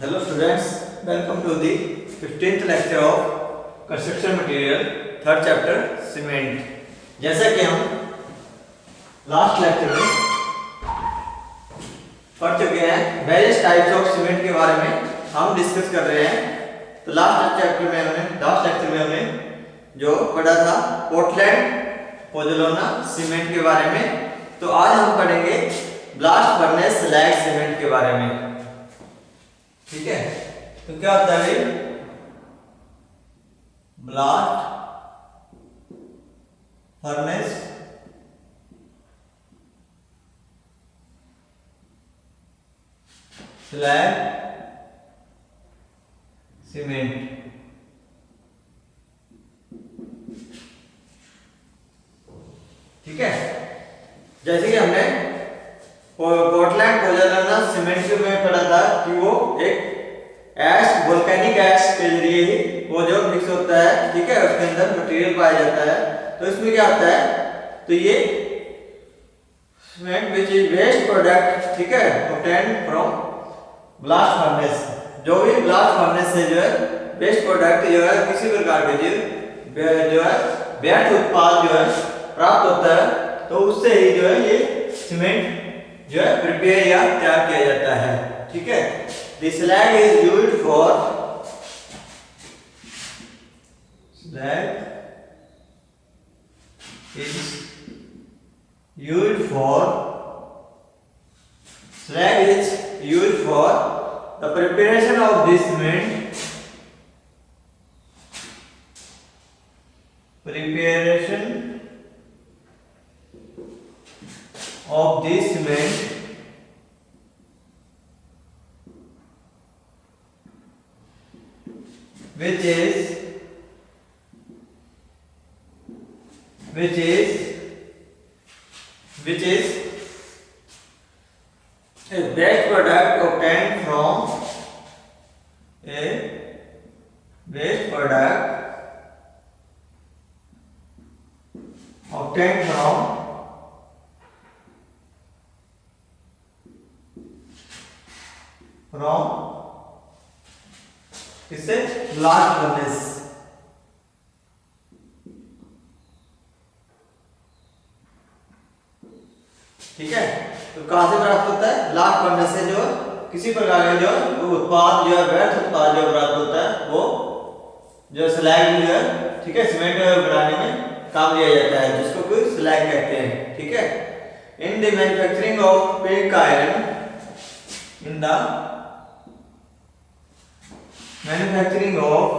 Hello students, welcome to the 15th lecture of construction material, third chapter cement. जैसा कि हम last lecture में पढ़ चुके हैं वेरियस टाइप्स ऑफ सीमेंट के बारे में हम डिस्कस कर रहे हैं। तो लास्ट लेक्चर में हमने जो पढ़ा था पोर्टलैंड पोज़ोलाना सीमेंट के बारे में। तो आज हम पढ़ेंगे ब्लास्ट फर्नेस स्लैग सीमेंट के बारे में। ठीक है, तो क्या होता है ब्लास्ट फर्नेस स्लैग सीमेंट। ठीक है, जैसे कि हमने पोर्टलैंड पोज़ोलाना सीमेंट में पढ़ा था कि वो एक ऐश वोल्केनिक ऐश के जरिए ही वो जो मिक्स होता है। ठीक है, उसके अंदर मटेरियल पाया जाता है। तो इसमें क्या होता है, तो ये cement which is waste product, ठीक है, ऑब्टेन्ड फ्रॉम ब्लास्ट फर्नेस। जो भी ब्लास्ट फर्नेस से जो है वेस्ट प्रोडक्ट जो है किसी प्रकार के जो है व्यर्थ उत्पाद जो है प्राप्त होता है, तो उससे ही जो है ये सीमेंट जो है प्रिपेयर या तैयार किया जाता है। ठीक है, the slag is used for the preparation of this cement, which is a waste product obtained from इससे ब्लास्ट फर्नेस। ठीक है, तो कहां से प्राप्त होता है? ब्लास्ट फर्नेस से जो किसी प्रकार का जो उत्पाद जो है व्यर्थ उत्पाद जो प्राप्त होता है वो जो स्लैग जो है, ठीक है, सीमेंट बनाने में काम लिया जाता है, जिसको कोई स्लैग कहते हैं। ठीक है, in the manufacturing of pig iron, in the manufacturing of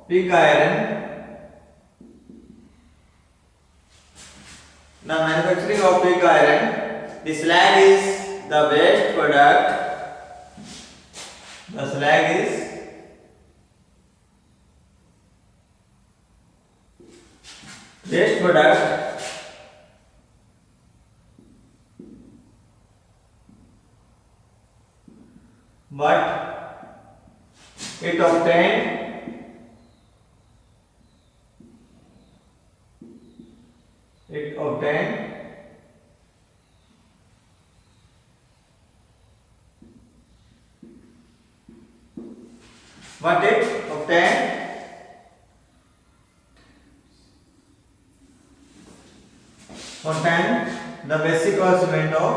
pig iron, the manufacturing of pig iron, the slag is the waste product. The slag is waste product but it obtained contain the basic cement of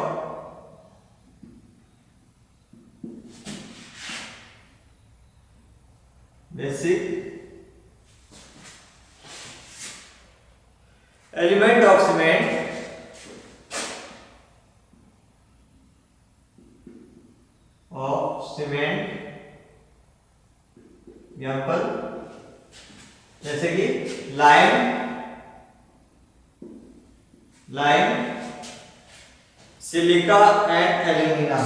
basic element of cement example जैसे कि lime silica and alumina,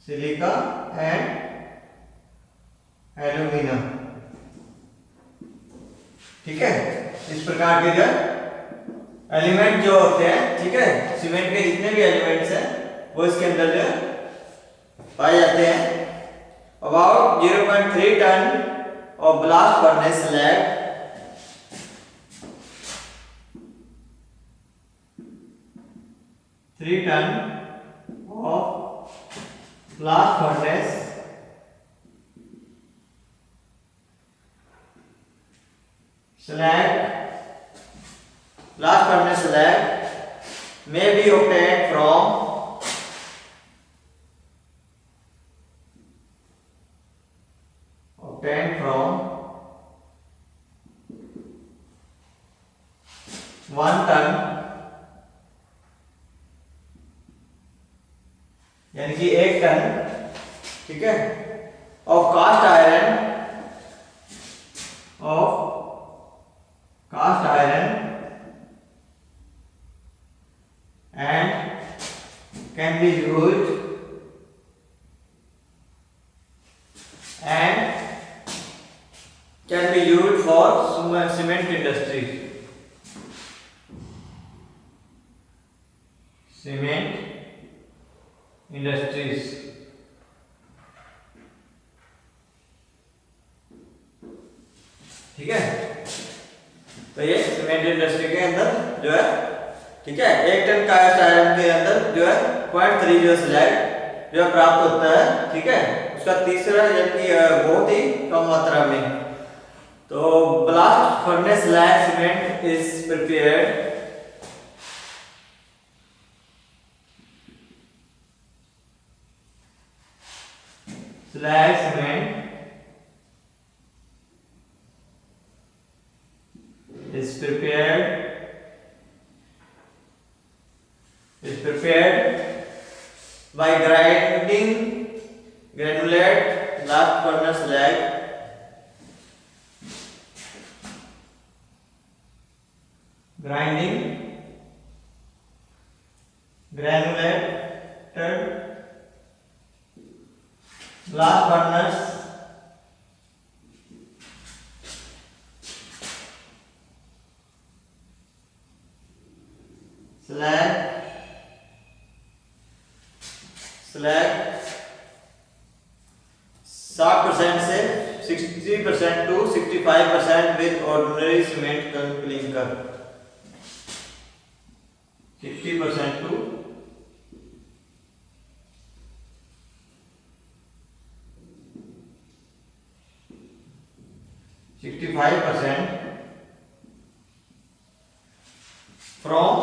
silica and alumina. ठीक है, इस प्रकार के जो element जो होते हैं, ठीक है, सीमेंट के जितने भी एलिमेंट्स हैं वो इसके अंदर जो पाए जाते हैं। About 0.3 ton of blast furnace slag 3 ton of blast furnace slag may be obtained from one ton, यानी कि 1 टन, ठीक है, of cast iron and can be used for cement industries. ठीक है, तो ये सीमेंट इंडस्ट्री के अंदर जो है, ठीक है, 1 टन कास्ट आयरन के अंदर जो है 0.3 जो स्लैग जो है प्राप्त होता है, ठीक है, उसका तीसरा यानी कि बहुत ही कम मात्रा में। तो blast furnace slag cement is prepared slag cement is prepared by grinding granulate blast furnace slag granulated blast furnace slag 60% से 60% to 65% with ordinary cement clinker, 60% to 65% from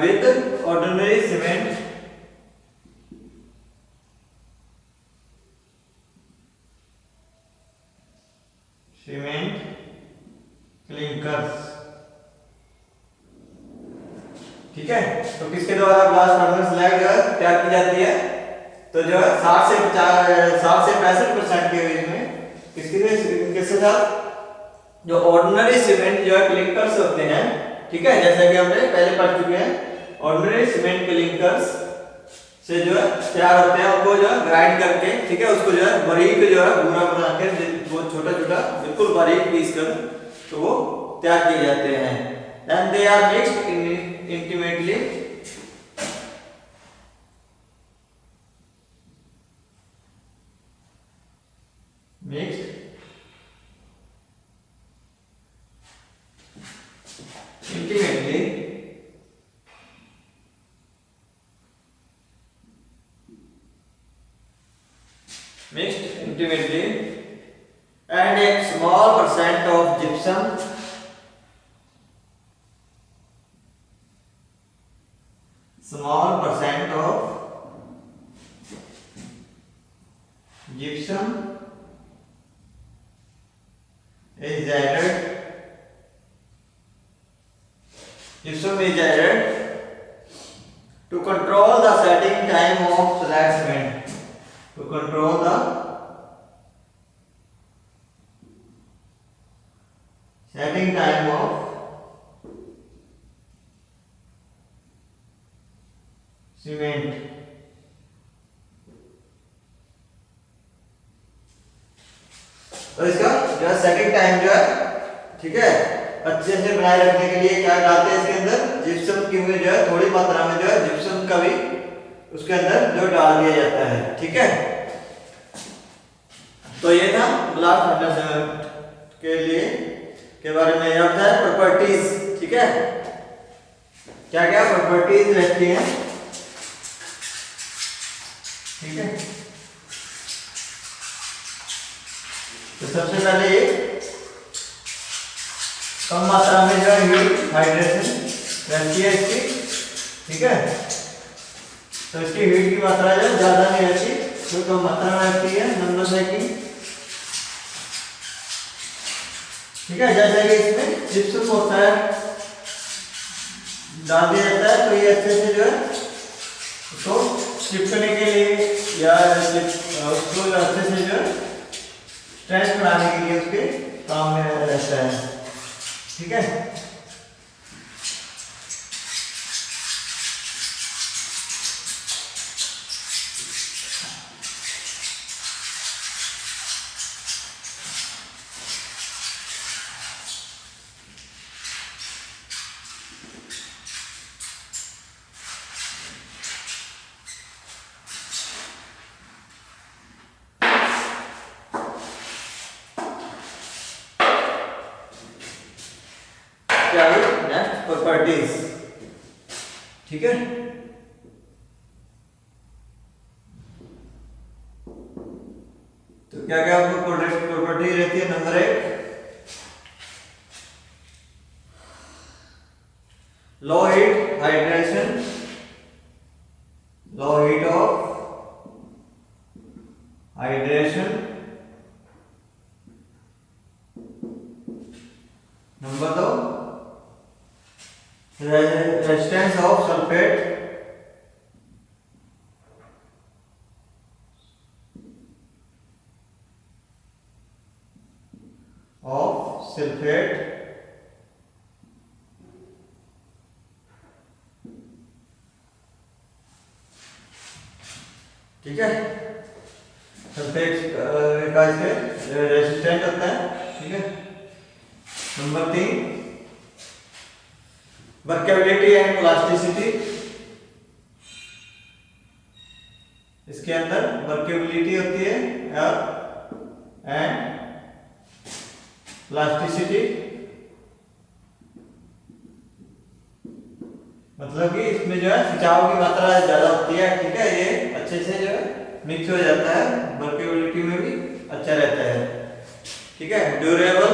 with ordinary cement clinkers, ठीक है। तो किसके द्वारा blast furnace slag तैयार की जाती है? तो जो है 60 से 65% के बीच में किसके साथ जो ऑर्डिनरी सीमेंट जो है क्लिंकर्स होते हैं, ठीक है, जैसा कि हमने पहले पढ़ चुके हैं, ऑर्डिनरी सीमेंट क्लिंकर्स से जो है तैयार होते हैं, उनको जो है ग्राइंड करके, ठीक है, उसको जो है बारीक जो है भूरा बना के वो छोटा छोटा बिल्कुल बारीक पीस कर तो वो तैयार किए जाते हैं। Then they are mixed intimately and a small percent of gypsum is added to control the setting time of slag cement, to control the setting time of cement। तो इसका जो है सेटिंग टाइम जो है, ठीक है, अच्छे से बनाए रखने के लिए क्या डालते हैं इसके अंदर? जिप्सम की जो है थोड़ी मात्रा में जो है जिप्सम का भी उसके अंदर जो डाल दिया जाता है, ठीक है। तो ये था ब्लास्ट फर्नेस के लिए के बारे में, याद है प्रॉपर्टीज, ठीक है, क्या क्या प्रॉपर्टीज रहती हैं, ठीक है। तो सबसे पहले ये कम मात्रा में जो है हीट हाइड्रेशन रहती है इसकी, ठीक है। तो इसकी हीट की मात्रा जो ज्यादा नहीं रहती, तो कम मात्रा में रहती है। नंबर सेकंड, ठीक है, जैसे कि इसमें जिप्सम होता है डाल दिया जाता है, तो ये अच्छे से जो है उसको चिपकने के लिए या उसको अच्छे से जो है स्ट्रेच बनाने के लिए उसके काम में रहता है, ठीक है। नेक्स्ट प्रॉपर्टीज, ठीक है। तो क्या क्या आपको प्रॉपर्टी रहती है। नंबर एक, low heat hydration, low heat of hydration. Number दो, रेजिस्टेंस ऑफ सल्फेट, ठीक है। सल्फेट का इसके रेजिस्टेंट होता है, ठीक है। नंबर तीन, वर्केबिलिटी एंड प्लास्टिसिटी। इसके अंदर वर्केबिलिटी होती है एंड प्लास्टिसिटी, मतलब कि इसमें जो है खिंचाव की मात्रा ज्यादा होती है, ठीक है। ये अच्छे से जो है मिक्स हो जाता है, वर्केबिलिटी में भी अच्छा रहता है, ठीक है। ड्यूरेबल,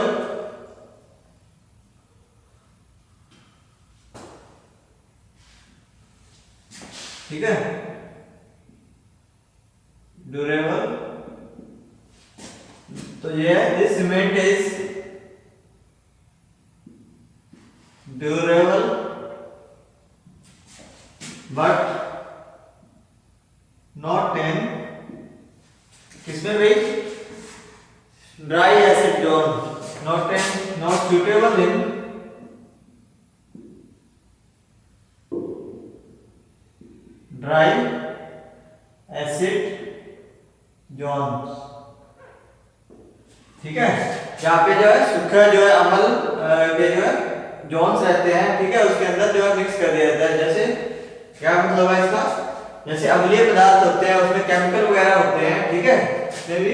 ठीक है, ड्यूरेबल। तो ये this cement is durable but not in, किसमें भाई, dry acid zone, not suitable in dry acid zone, ठीक है। यहाँ पे जो है सूखा जो है अम्ल के जो है जोन्स रहते हैं, ठीक है, उसके अंदर जो है मिक्स कर दिया जाता है। जैसे क्या मतलब है इसका, जैसे अम्लीय पदार्थ होते हैं उसमें केमिकल वगैरह होते हैं, ठीक है, इसमें भी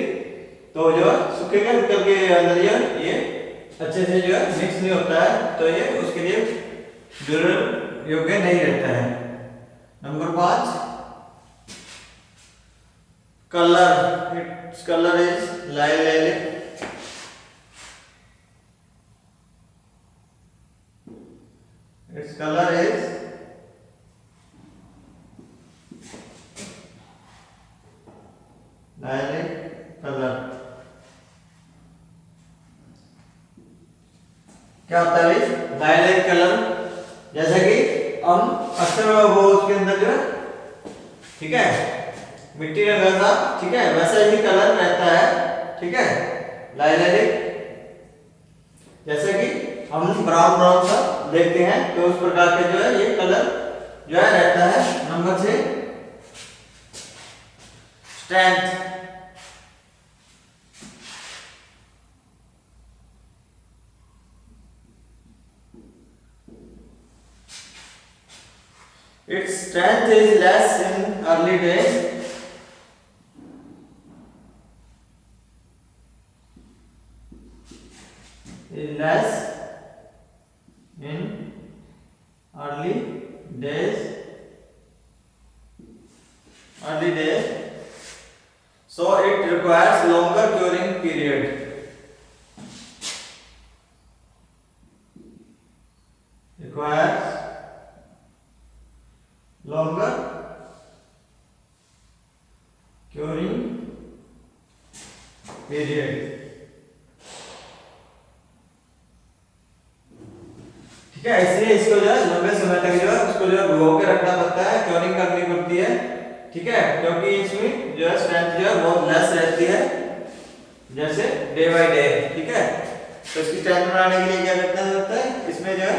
तो जो सूखे केमिकल के अंदर ये अच्छे से जो है मिक्स नहीं होता है, तो ये उसके लिए ड्यूरेबल योग्य नहीं रहता है। Number 5, colour, its colour is lilac, its color is lilac color। क्या होता है लाइलैक कलर, जैसा कि हम अक्सर वो उसके अंदर जो है, ठीक है, मिट्टी रंग था, ठीक है, वैसा ही कलर रहता है, ठीक है, लाइलैक। जैसे कि हम ब्राउन सा देखते हैं, तो उस प्रकार के जो है ये कलर जो है रहता है। Number 6, strength, its strength is less in early days, is less in early days, early days, so it requires longer curing period. Requires longer curing period. ठीक है, इसलिए इसको जो है लंबे समय तक जो है उसको जो है भिगो के रखना पड़ता है, क्योरिंग करनी पड़ती है। ठीक है, क्योंकि इसमें जो है स्ट्रेंथ जो है बहुत लेस रहती है जैसे डे बाय डे। ठीक है, तो इसकी स्ट्रेंथ बढ़ाने के लिए क्या करना होता है, इसमें जो है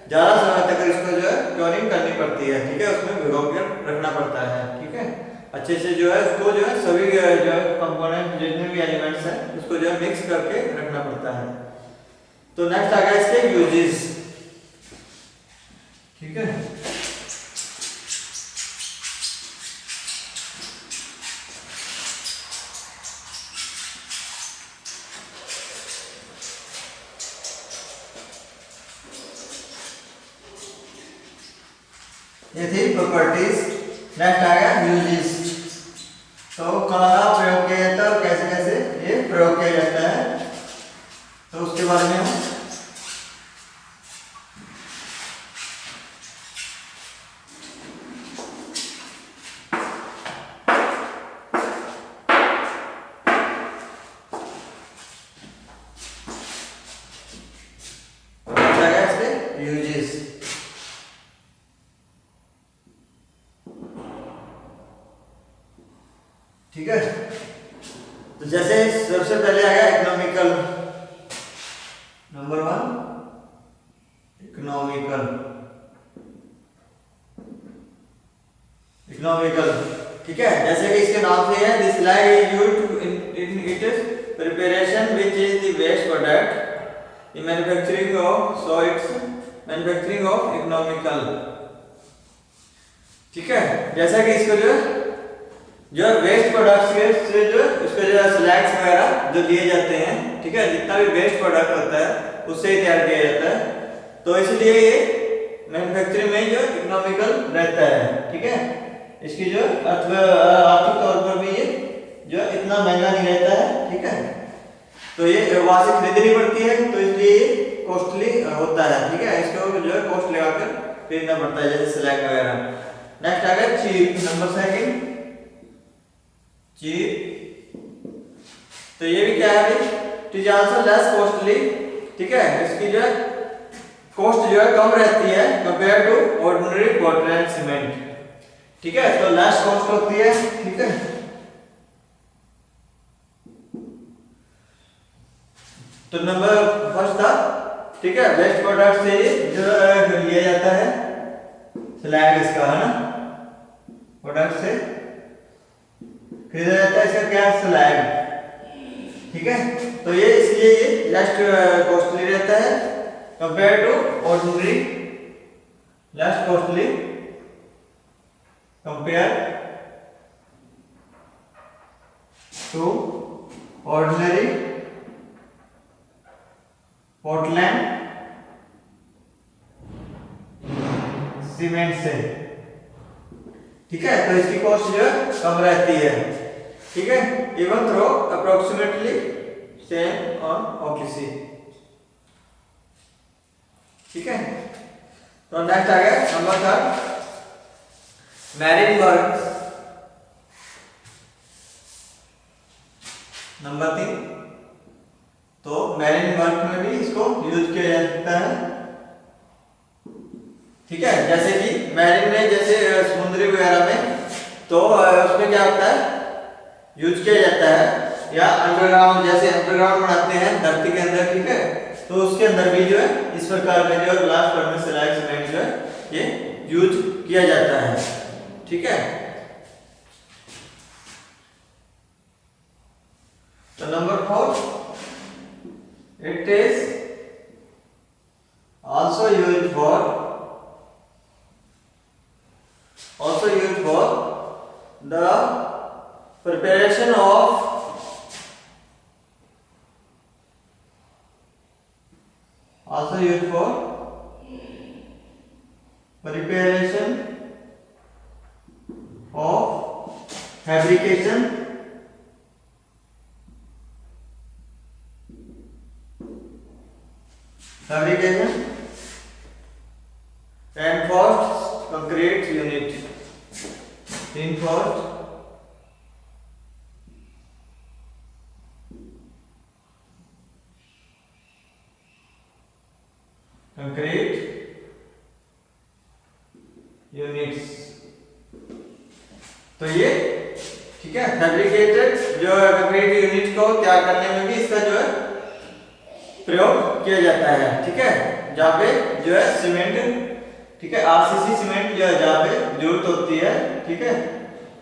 ज्यादा समय तक इसको जो है क्योरिंग करनी पड़ती है। ठीक है, उसमें भिगो के रखना पड़ता है। ठीक है, अच्छे से जो है उसको जो है सभी जो है कंपोनेंट जितने भी एलिमेंट्स हैं उसको जो है मिक्स करके रखना पड़ता है। तो नेक्स्ट आ गया इसके यूजेस। ठीक है, ये थी प्रॉपर्टीज। नेक्स्ट आ गया यूजेस। तो कहाँ प्रयोग किया जाता है और कैसे कैसे ये प्रयोग किया जाता है, तो उसके बारे में हम यूजेस। ठीक है, तो जैसे सबसे पहले आया इकोनॉमिकल। Number 1 economical. इकोनॉमिकल, ठीक है, जैसे कि इसके नाम से है, this slide is used in its preparation which is the waste product in manufacturing of, so it's manufacturing of economical. ठीक है, जैसा कि इसको जो वेस्ट प्रोडक्ट्स से जो इसके जो स्लैग्स वगैरह जो दिए जाते हैं, ठीक है, जितना भी वेस्ट प्रोडक्ट होता है उससे ही तैयार किया जाता है, तो इसलिए ये मैन्युफैक्चरिंग में जो इकोनॉमिकल रहता है। ठीक है, इसकी जो आर्थिक तौर पर भी ये जो इतना महंगा नहीं रहता है। ठीक है, तो ये वहां से खरीदनी पड़ती है, तो इसलिए ये कॉस्टली होता है। ठीक है, इसको जो है कॉस्ट लगाकर खरीदना पड़ता है, जैसे स्लैग वगैरह। नेक्स्ट आ गया चीप। Number 2 cheap. तो ये भी क्या है, it is also less costly. ठीक है, इसकी जो है कॉस्ट जो है कम रहती है compare to ordinary Portland cement. ठीक है, तो लेस कॉस्ट होती है। ठीक है, तो नंबर 1 था, ठीक है, वेस्ट प्रोडक्ट से जो लिया जाता है स्लैग इसका, है ना, प्रोडक्ट से खरीदा जाता है इसका क्या, स्लैग। ठीक है, तो ये इसलिए ये लेस कॉस्टली रहता है compare to ordinary, less costly compare to ordinary Portland cement से। ठीक है, तो इसकी कॉस्ट जो है कम रहती है। ठीक है, even though approximately same on OPC. ठीक है, तो नेक्स्ट आ गया नंबर 3 मैरिन वर्क। नंबर 3, तो मैरिन वर्क में भी इसको यूज किया जा सकता है। ठीक है, जैसे कि मैरिन में जैसे समुद्री वगैरह में, तो उसमें क्या होता है, यूज किया जाता है, या अंडरग्राउंड, जैसे अंडरग्राउंड बनाते हैं धरती के अंदर। ठीक है, तो उसके अंदर भी जो है इस प्रकार का जो ग्लास फर्नेस स्लैग सीमेंट जो है ये यूज किया जाता है। ठीक है, तो number 4 it is also used for the preparation of also used for preparation of fabrication reinforced concrete unit, reinforced concrete units। तो ये ठीक है, फैब्रिकेटेड जो कंक्रीट यूनिट को तैयार करने में भी इसका जो है प्रयोग किया जाता है। ठीक है, जहाँ पे जो है सीमेंट, ठीक है, आरसीसी सीमेंट जो है जहाँ पे जरूरत होती है, ठीक है,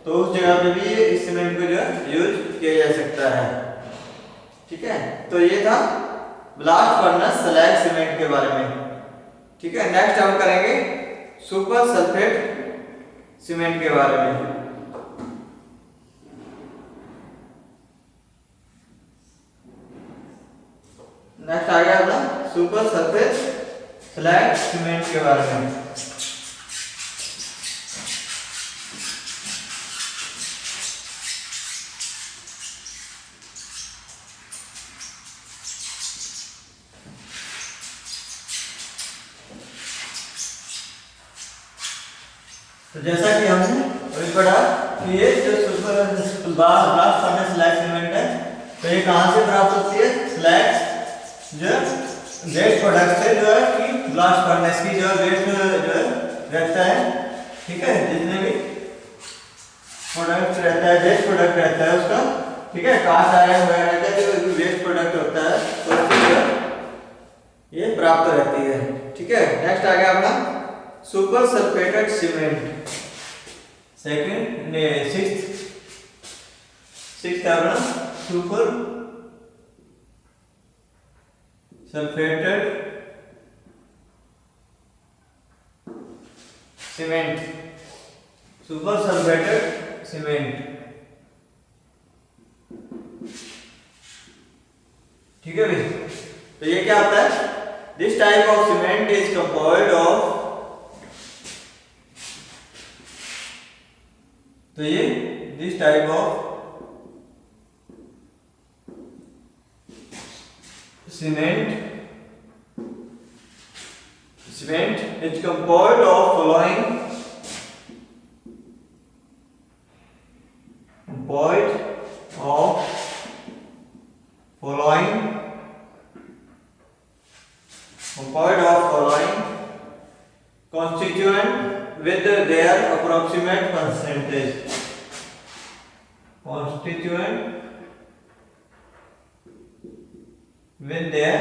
तो उस जगह पे भी इस सीमेंट को जो है यूज किया जा सकता है। ठीक है, तो ये था ब्लास्ट फर्नेस स्लैग सीमेंट के बारे में। ठीक है, नेक्स्ट हम करेंगे सुपर सल्फेट सीमेंट के बारे में। नेक्स्ट आ गया अपना सुपर सल्फेट स्लैग सीमेंट के बारे में। तो जैसा कि हमने अभी पढ़ा कि ये जो super blast furnace slag cement है, तो ये कहाँ से प्राप्त होती है? स्लैग जो वेस्ट प्रोडक्ट से जो है कि ब्लास्ट फर्नेस की जो वेस्ट जो है रहता है, ठीक है, जितने भी प्रोडक्ट रहता है, वेस्ट प्रोडक्ट रहता है उसका, ठीक है, कास्ट आयरन वगैरह का जो वेस्ट प्रोडक्ट होता है तो उसकी ये प्राप्त रहती है। ठीक है, नेक्स्ट आ गया अपना सुपर सल्फेटेड सीमेंट। सेकंड ने सिक्स्थ अपना super sulphated cement, super sulphated cement. ठीक है भाई, तो ये क्या होता है? This type of cement is compound of, तो ये this type of cement is composed of following constituent with their approximate percentage, constituent with their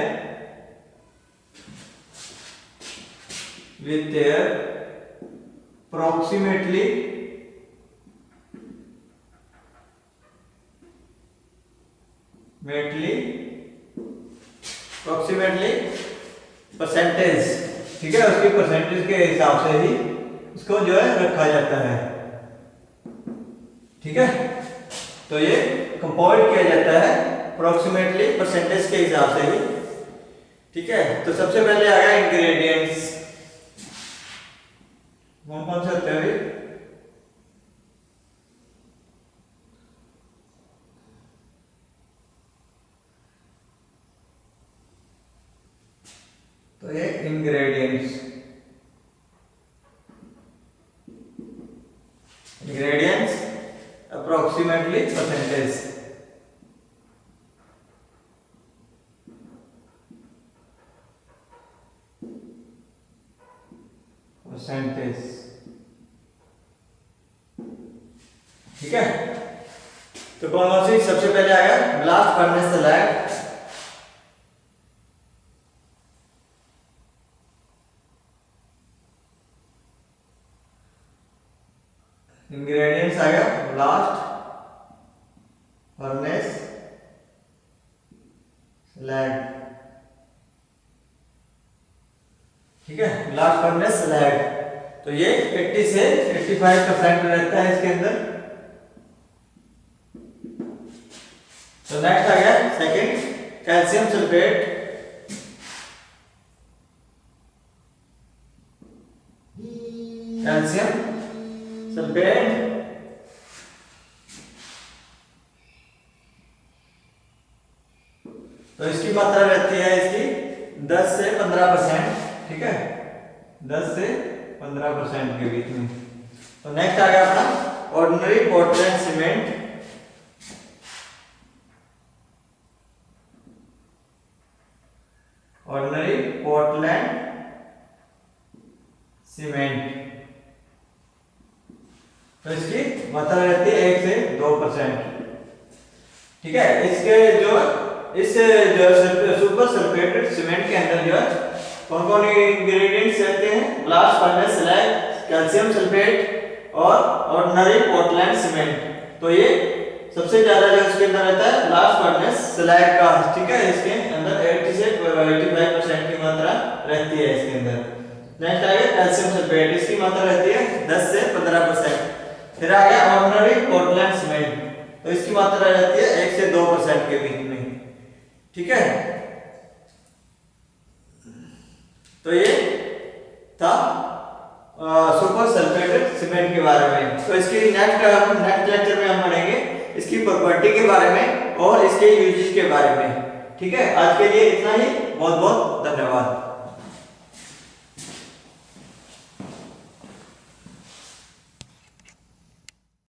approximately percentage, ठीक है, उसकी परसेंटेज के हिसाब से ही उसको जो है रखा जाता है। ठीक है, तो ये कंपाउंड किया जाता है अप्रोक्सीमेटली परसेंटेज के हिसाब से ही। ठीक है, तो सबसे पहले आ गया इंग्रेडिएंट्स। कौन कौन से होते हैं? तो ये इंग्रेडिएंट्स अप्रोक्सीमेटली परसेंटेज। ठीक है, तो कौन सी सबसे पहले आया? Blast furnace slag. इंग्रेडिएंट्स आ गया ब्लास्ट फर्नेस स्लैग। ठीक है, ब्लास्ट फर्नेस स्लैग, तो ये 80 से 85% रहता है इसके अंदर। तो नेक्स्ट आ गया second, calcium sulphate. Calcium sulphate तो इसकी मात्रा रहती है इसकी 10 से 15%, ठीक है, 10 से 15% के बीच में। तो नेक्स्ट आ गया अपना ordinary Portland cement. Ordinary Portland cement तो इसकी मात्रा रहती है 1 से 2%, ठीक है। इसके जो इस जो सुपर सल्फेटेड सीमेंट के अंदर जो है कौन कौन इंग्रेडिएंट्स रहते हैं, blast furnace slag, calcium sulphate और ऑर्डिनरी पोर्टलैंड सीमेंट। तो ये सबसे ज्यादा जो इसके अंदर रहता है ब्लास्ट फर्नेस स्लैग का, ठीक है, इसके अंदर 80 से 85% की मात्रा रहती है इसके अंदर। नेक्स्ट आ गया कैल्शियम सल्फेट, इसकी मात्रा रहती है 10 से 15%। फिर आ गया ऑर्डिनरी पोर्टलैंड सीमेंट, तो इसकी मात्रा रहती है 1 से 2% के बीच में, ठीक है। तो ये था सुपर सल्फेटेड सीमेंट के बारे में। तो इसकी नेक्स्ट लेक्चर में हम पढ़ेंगे इसकी प्रॉपर्टी के बारे में और इसके यूजेस के बारे में, ठीक है। आज के लिए इतना ही, बहुत बहुत धन्यवाद।